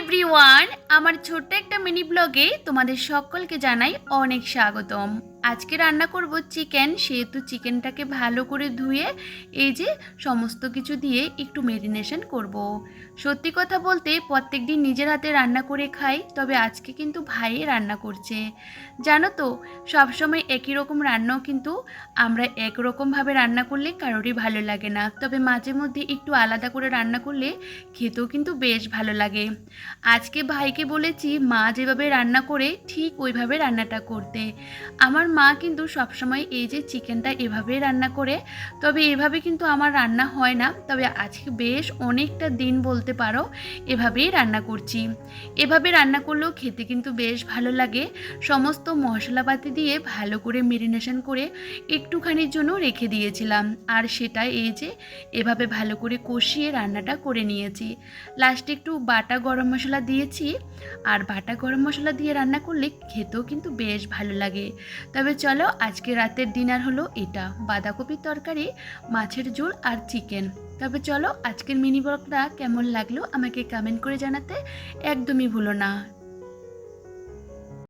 Everyone, আমার ছোট্ট একটা মিনি ব্লগে তোমাদের সকলকে জানাই অনেক স্বাগতম। আজকে রান্না করব চিকেন, সেহেতু চিকেনটাকে ভালো করে ধুয়ে এই যে সমস্ত কিছু দিয়ে একটু মেরিনেশন করব। সত্যি কথা বলতে প্রত্যেক দিন নিজের হাতে রান্না করে খাই, তবে আজকে কিন্তু ভাইয়ে রান্না করছে। জানো তো, সবসময় একই রকম রান্নাও কিন্তু আমরা একরকমভাবে রান্না করলে কারোরই ভালো লাগে না, তবে মাঝে মধ্যে একটু আলাদা করে রান্না করলে খেতেও কিন্তু বেশ ভালো লাগে। আজকে ভাইকে বলেছি মা যেভাবে রান্না করে ঠিক ওইভাবে রান্নাটা করতে। আমার মা কিন্তু সবসময় এই যে চিকেনটা এভাবেই রান্না করে, তবে এভাবে কিন্তু আমার রান্না হয় না। তবে আজকে বেশ অনেকটা দিন বলতে পারো এভাবেই রান্না করছি। এভাবে রান্না করলেও খেতে কিন্তু বেশ ভালো লাগে। সমস্ত মশলাপাতি দিয়ে ভালো করে মেরিনেশন করে একটুখানির জন্য রেখে দিয়েছিলাম, আর সেটা এই যে এভাবে ভালো করে কষিয়ে রান্নাটা করে নিয়েছি। লাস্টে একটু বাটা গরম মশলা দিয়েছি, আর বাটা গরম মশলা দিয়ে রান্না করলে খেতেও কিন্তু বেশ ভালো লাগে। তবে চলো, আজকে রাতের ডিনার হলো এটা, বাঁধাকপির তরকারি, মাছের ঝোল আর চিকেন। তবে চলো, আজকের মিনি ব্লগটা কেমন লাগলো আমাকে কমেন্ট করে জানাতে একদমই ভুলো না।